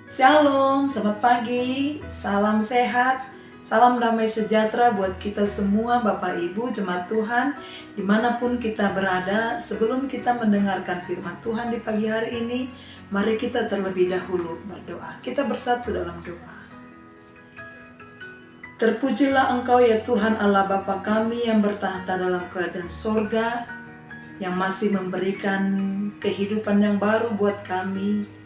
Shalom, selamat pagi, salam sehat, salam damai sejahtera buat kita semua Bapak Ibu jemaat Tuhan dimanapun kita berada. Sebelum kita mendengarkan firman Tuhan di pagi hari ini, mari kita terlebih dahulu berdoa. Kita bersatu dalam doa. Terpujilah Engkau ya Tuhan Allah Bapa kami yang bertahta dalam kerajaan sorga, yang masih memberikan kehidupan yang baru buat kami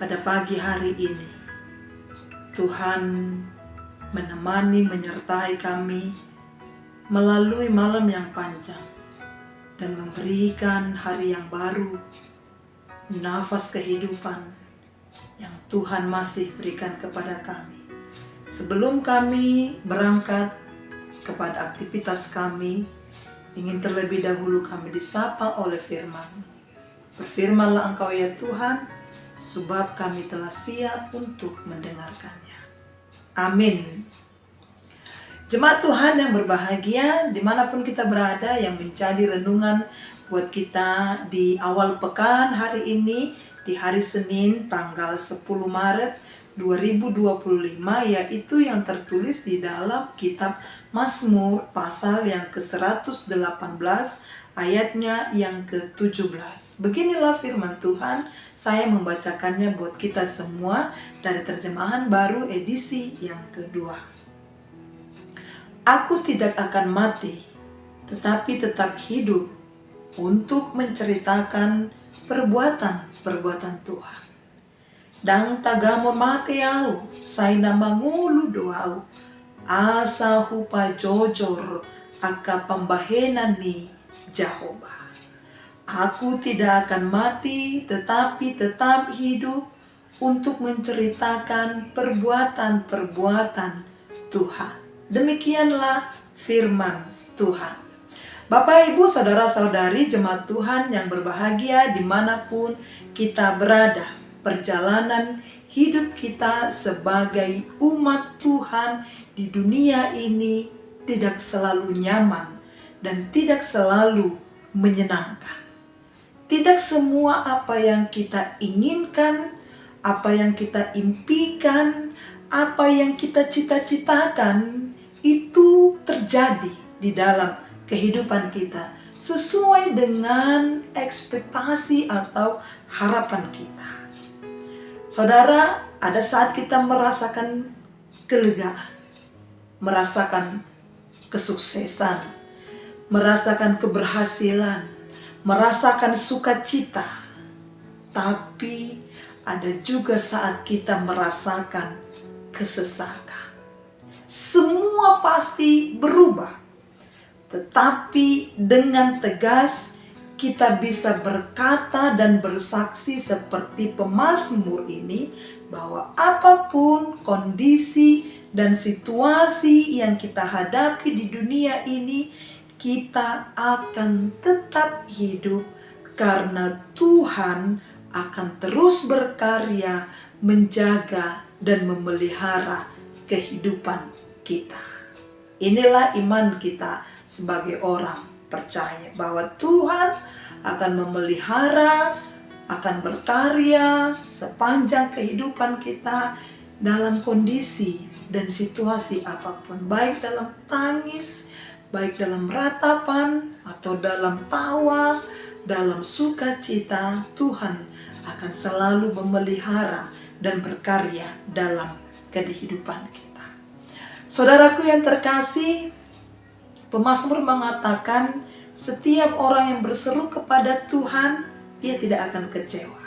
pada pagi hari ini. Tuhan menemani, menyertai kami melalui malam yang panjang dan memberikan hari yang baru, nafas kehidupan yang Tuhan masih berikan kepada kami. Sebelum kami berangkat kepada aktivitas kami, ingin terlebih dahulu kami disapa oleh firman. Berfirmanlah Engkau ya Tuhan, sebab kami telah siap untuk mendengarkannya. Amin. Jemaat Tuhan yang berbahagia, dimanapun kita berada, yang menjadi renungan buat kita di awal pekan hari ini, di hari Senin tanggal 10 Maret 2025, yaitu yang tertulis di dalam kitab Mazmur pasal yang ke-118 ayatnya yang ke-17. Beginilah firman Tuhan, saya membacakannya buat kita semua dari terjemahan baru edisi yang kedua. Aku tidak akan mati, tetapi tetap hidup untuk menceritakan perbuatan-perbuatan Tuhan. Dang tagamon mateau, saina mangulu doau, asa hupa jojor, aka pembahenan ni Jehovah. Aku tidak akan mati, tetapi tetap hidup untuk menceritakan perbuatan-perbuatan Tuhan. Demikianlah firman Tuhan. Bapak, Ibu, Saudara-saudari, jemaat Tuhan yang berbahagia dimanapun kita berada. Perjalanan hidup kita sebagai umat Tuhan di dunia ini tidak selalu nyaman dan tidak selalu menyenangkan. Tidak semua apa yang kita inginkan, apa yang kita impikan, apa yang kita cita-citakan itu terjadi di dalam kehidupan kita sesuai dengan ekspektasi atau harapan kita. Saudara, ada saat kita merasakan kelegaan, merasakan kesuksesan, merasakan keberhasilan, merasakan sukacita. Tapi ada juga saat kita merasakan kesesakan. Semua pasti berubah. Tetapi dengan tegas kita bisa berkata dan bersaksi seperti pemazmur ini bahwa apapun kondisi dan situasi yang kita hadapi di dunia ini, kita akan tetap hidup karena Tuhan akan terus berkarya menjaga dan memelihara kehidupan kita. Inilah iman kita sebagai orang percaya bahwa Tuhan akan memelihara, akan berkarya sepanjang kehidupan kita dalam kondisi dan situasi apapun, baik dalam tangis, baik dalam ratapan atau dalam tawa, dalam sukacita. Tuhan akan selalu memelihara dan berkarya dalam kehidupan kita. Saudaraku yang terkasih, pemazmur mengatakan setiap orang yang berseru kepada Tuhan, dia tidak akan kecewa.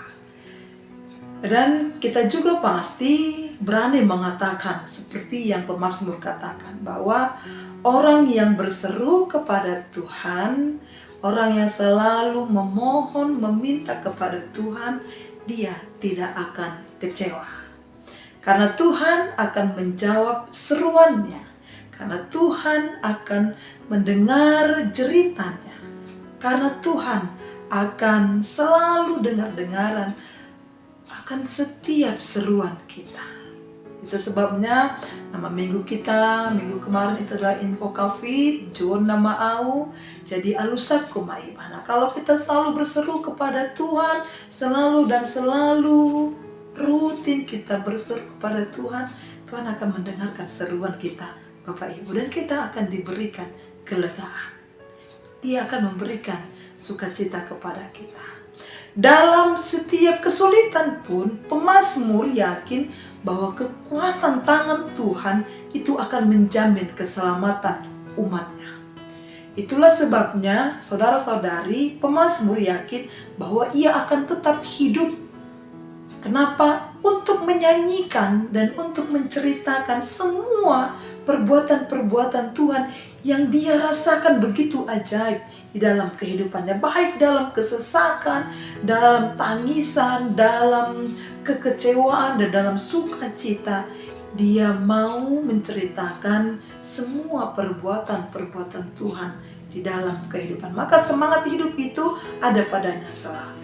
Dan kita juga pasti berani mengatakan seperti yang pemazmur katakan, bahwa orang yang berseru kepada Tuhan, orang yang selalu memohon, meminta kepada Tuhan, dia tidak akan kecewa. Karena Tuhan akan menjawab seruannya. Karena Tuhan akan mendengar jeritannya. Karena Tuhan akan selalu dengar-dengaran akan setiap seruan kita. Itu sebabnya nama minggu kita, minggu kemarin itu adalah info COVID, John nama au, jadi alusak kumaibana. Kalau kita selalu berseru kepada Tuhan, selalu dan selalu, rutin kita berseru kepada Tuhan, Tuhan akan mendengarkan seruan kita, Bapak Ibu, dan kita akan diberikan kelegaan. Dia akan memberikan sukacita kepada kita. Dalam setiap kesulitan pun, pemazmur yakin bahwa kekuatan tangan Tuhan itu akan menjamin keselamatan umatnya. Itulah sebabnya, saudara-saudari, pemazmur yakin bahwa ia akan tetap hidup. Kenapa? Untuk menyanyikan dan untuk menceritakan semua perbuatan-perbuatan Tuhan yang dia rasakan begitu ajaib di dalam kehidupannya, baik dalam kesesakan, dalam tangisan, dalam kekecewaan, dan dalam sukacita. Dia mau menceritakan semua perbuatan-perbuatan Tuhan di dalam kehidupan. Maka semangat hidup itu ada padanya selalu.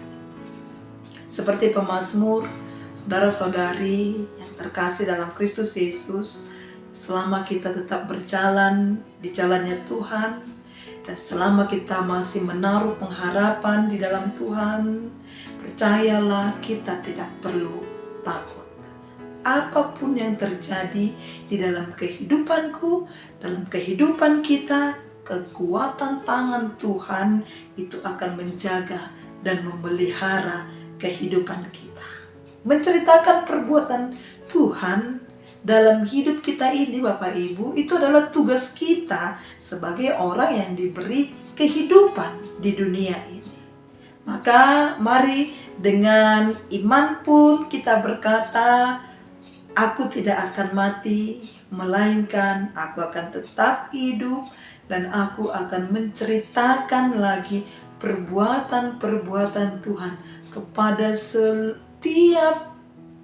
Seperti pemazmur, saudara-saudari yang terkasih dalam Kristus Yesus, selama kita tetap berjalan di jalannya Tuhan, dan selama kita masih menaruh pengharapan di dalam Tuhan, percayalah kita tidak perlu takut. Apapun yang terjadi di dalam kehidupanku, dalam kehidupan kita, kekuatan tangan Tuhan itu akan menjaga dan memelihara kehidupan kita. Menceritakan perbuatan Tuhan dalam hidup kita ini, Bapak Ibu, itu adalah tugas kita sebagai orang yang diberi kehidupan di dunia ini. Maka mari dengan iman pun kita berkata, aku tidak akan mati, melainkan aku akan tetap hidup, dan aku akan menceritakan lagi perbuatan-perbuatan Tuhan kepada setiap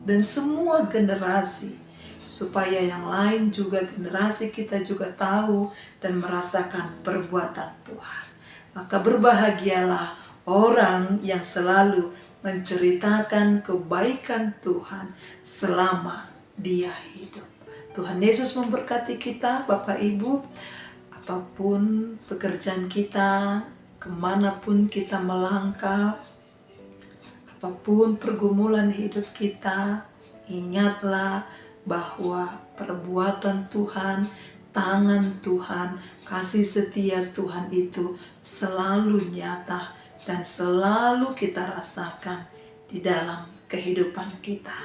dan semua generasi, supaya yang lain juga, generasi kita juga tahu dan merasakan perbuatan Tuhan. Maka berbahagialah orang yang selalu menceritakan kebaikan Tuhan selama dia hidup. Tuhan Yesus memberkati kita, Bapak Ibu. Apapun pekerjaan kita, kemanapun kita melangkah, apapun pergumulan hidup kita, ingatlah bahwa perbuatan Tuhan, tangan Tuhan, kasih setia Tuhan itu selalu nyata dan selalu kita rasakan di dalam kehidupan kita.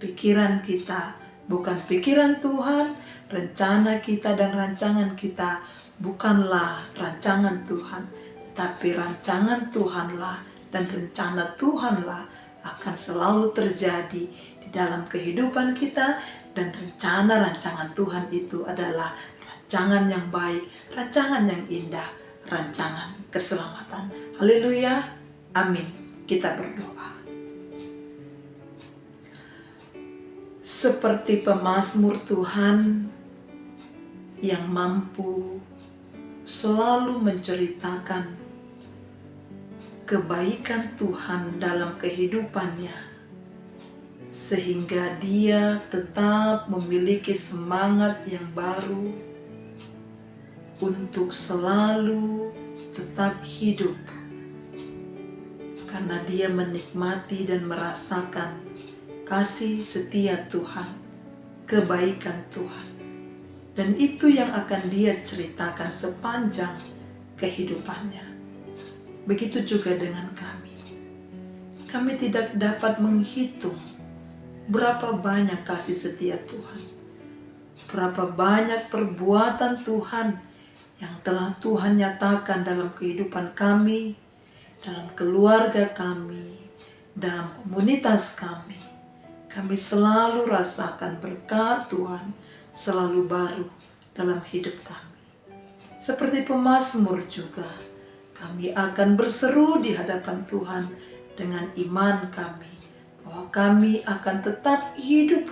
Pikiran kita bukan pikiran Tuhan, rencana kita dan rancangan kita bukanlah rancangan Tuhan, tetapi rancangan Tuhanlah dan rencana Tuhanlah akan selalu terjadi di dalam kehidupan kita, dan rencana rancangan Tuhan itu adalah rancangan yang baik, rancangan yang indah, rancangan keselamatan. Haleluya, amin. Kita berdoa. Seperti pemazmur Tuhan yang mampu selalu menceritakan kebaikan Tuhan dalam kehidupannya, sehingga dia tetap memiliki semangat yang baru untuk selalu tetap hidup, karena dia menikmati dan merasakan kasih setia Tuhan, kebaikan Tuhan, dan itu yang akan dia ceritakan sepanjang kehidupannya. Begitu juga dengan kami. Kami tidak dapat menghitung berapa banyak kasih setia Tuhan, berapa banyak perbuatan Tuhan yang telah Tuhan nyatakan dalam kehidupan kami, dalam keluarga kami, dalam komunitas kami. Kami selalu rasakan berkat Tuhan selalu baru dalam hidup kami. Seperti pemazmur juga, kami akan berseru di hadapan Tuhan dengan iman kami, bahwa kami akan tetap hidup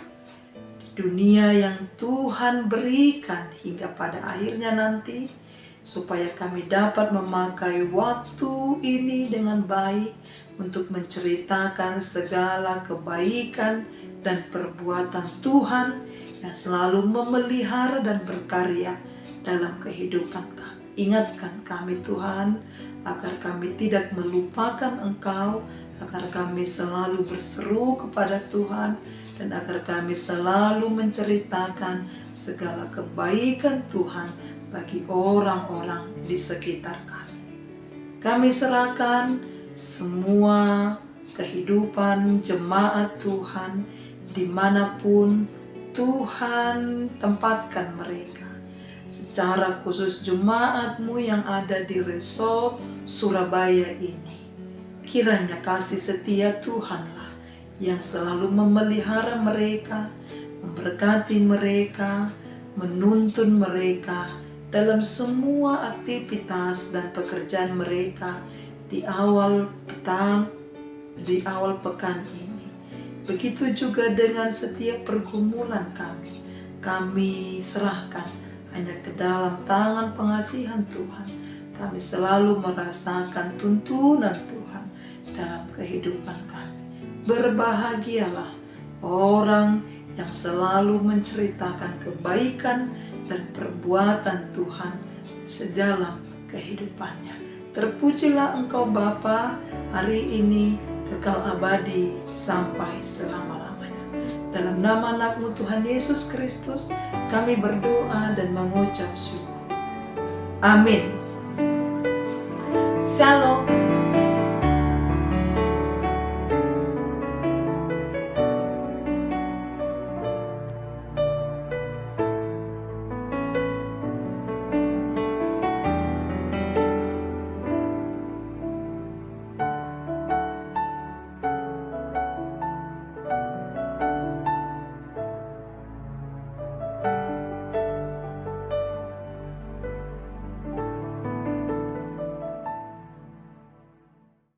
di dunia yang Tuhan berikan hingga pada akhirnya nanti, supaya kami dapat memakai waktu ini dengan baik untuk menceritakan segala kebaikan dan perbuatan Tuhan yang selalu memelihara dan berkarya dalam kehidupan kami. Ingatkan kami Tuhan, agar kami tidak melupakan Engkau, agar kami selalu berseru kepada Tuhan, dan agar kami selalu menceritakan segala kebaikan Tuhan bagi orang-orang di sekitar kami. Kami serahkan semua kehidupan jemaat Tuhan dimanapun Tuhan tempatkan mereka. Secara khusus jemaat-Mu yang ada di Resort Surabaya ini. Kiranya kasih setia Tuhanlah yang selalu memelihara mereka, memberkati mereka, menuntun mereka dalam semua aktivitas dan pekerjaan mereka di awal pekan ini. Begitu juga dengan setiap pergumulan kami. Kami serahkan hanya ke dalam tangan pengasihan Tuhan. Kami selalu merasakan tuntunan Tuhan dalam kehidupan kami. Berbahagialah orang yang selalu menceritakan kebaikan dan perbuatan Tuhan sedalam kehidupannya. Terpujilah Engkau Bapa hari ini kekal abadi sampai selama-lamanya. Dalam nama anak-Mu Tuhan Yesus Kristus kami berdoa dan mengucap syukur. Amin. Shalom.